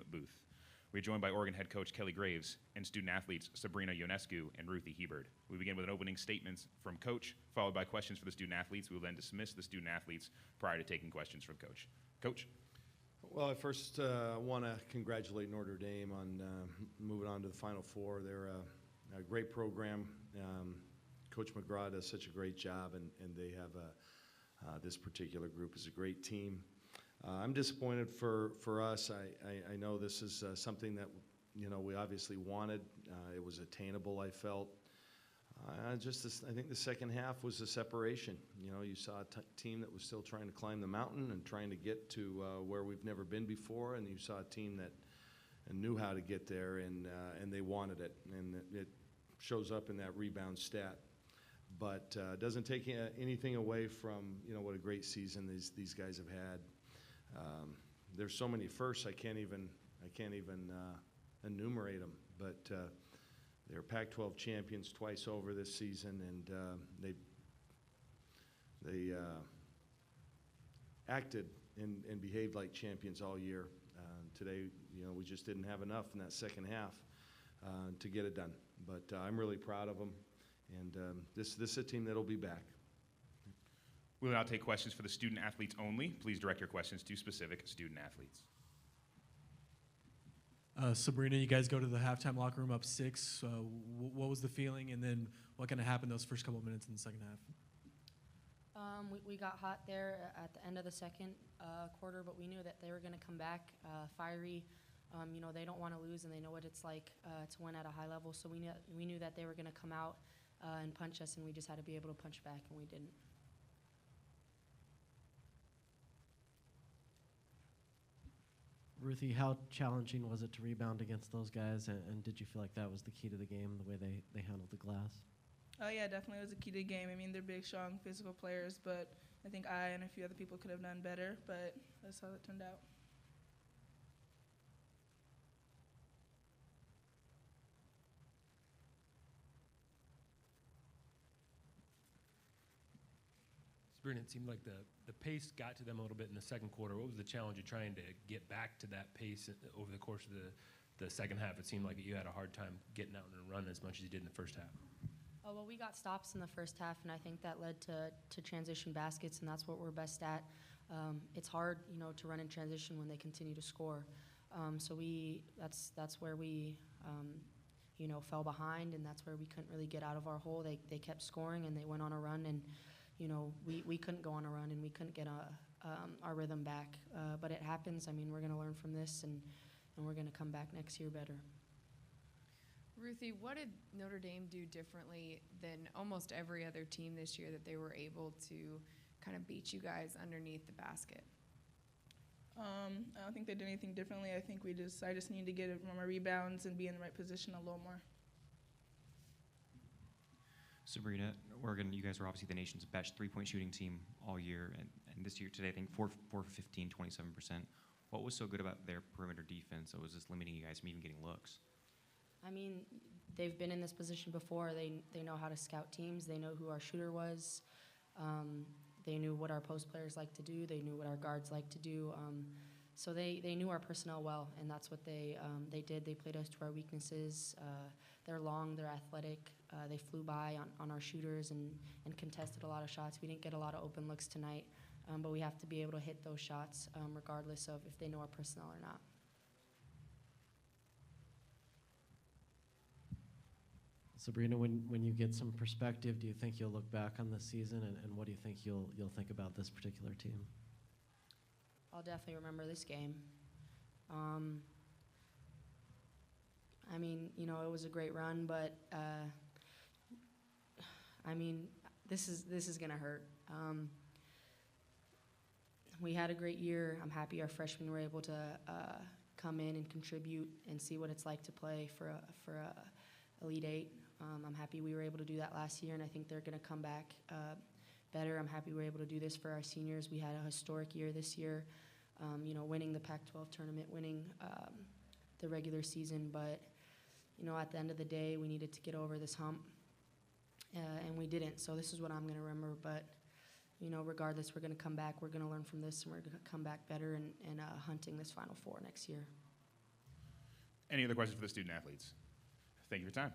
booth. We're joined by Oregon head coach Kelly Graves and student athletes Sabrina Ionescu and Ruthy Hebard. We begin with an opening statements from coach, followed by questions for the student athletes. We will then dismiss the student athletes prior to taking questions from coach. Coach? Well, I first want to congratulate Notre Dame on moving on to the Final Four. They're a great program. Coach McGraw does such a great job, and they have this particular group is a great team. I'm disappointed for us. I know this is something that we obviously wanted. It was attainable, I felt. I think the second half was the separation. You saw a team that was still trying to climb the mountain and trying to get to where we've never been before, and you saw a team that knew how to get there, and they wanted it, and it shows up in that rebound stat. But it doesn't take anything away from what a great season these guys have had. There's so many firsts I can't even enumerate them, but they're Pac-12 champions twice over this season, and they acted and behaved like champions all year. Today, we just didn't have enough in that second half to get it done. But I'm really proud of them, and this is a team that'll be back. We will now take questions for the student athletes only. Please direct your questions to specific student athletes. Sabrina, you guys go to the halftime locker room up 6. What was the feeling, and then what kind of happened those first couple of minutes in the second half? We got hot there at the end of the second quarter, but we knew that they were going to come back fiery. They don't want to lose, and they know what it's like to win at a high level. So we knew that they were going to come out and punch us, and we just had to be able to punch back, and we didn't. Ruthy, how challenging was it to rebound against those guys, and did you feel like that was the key to the game, the way they handled the glass? Oh, yeah, definitely was a key to the game. I mean, they're big, strong, physical players, but I think I and a few other people could have done better, but that's how it turned out. Sabrina, it seemed like the pace got to them a little bit in the second quarter. What was the challenge of trying to get back to that pace over the course of the second half? It seemed like you had a hard time getting out and running as much as you did in the first half. Oh, well, we got stops in the first half, and I think that led to transition baskets, and that's what we're best at. It's hard, to run in transition when they continue to score. So that's where we, fell behind, and that's where we couldn't really get out of our hole. They kept scoring, and they went on a run, and we couldn't go on a run, and we couldn't get our rhythm back. But it happens. I mean, we're going to learn from this, and we're going to come back next year better. Ruthy, what did Notre Dame do differently than almost every other team this year that they were able to kind of beat you guys underneath the basket? I don't think they did anything differently. I think I just need to get my rebounds and be in the right position a little more. Sabrina, Oregon, you guys were obviously the nation's best three-point shooting team all year, and this year today, I think 4 for 15, 27%. What was so good about their perimeter defense that was just limiting you guys from even getting looks? I mean, they've been in this position before. They know how to scout teams. They know who our shooter was. They knew what our post players like to do. They knew what our guards like to do. So they knew our personnel well, and that's what they did. They played us to our weaknesses. They're long, they're athletic. They flew by on our shooters and contested a lot of shots. We didn't get a lot of open looks tonight, but we have to be able to hit those shots regardless of if they know our personnel or not. Sabrina, when you get some perspective, do you think you'll look back on this season, and what do you think you'll think about this particular team? I'll definitely remember this game. I mean, it was a great run, but I mean, this is gonna hurt. We had a great year. I'm happy our freshmen were able to come in and contribute and see what it's like to play for a Elite Eight. I'm happy we were able to do that last year, and I think they're going to come back better. I'm happy we were able to do this for our seniors. We had a historic year this year, winning the Pac-12 tournament, winning the regular season. But, at the end of the day, we needed to get over this hump, and we didn't. So this is what I'm going to remember. But, regardless, we're going to come back. We're going to learn from this, and we're going to come back better and hunting this Final Four next year. Any other questions for the student athletes? Thank you for your time.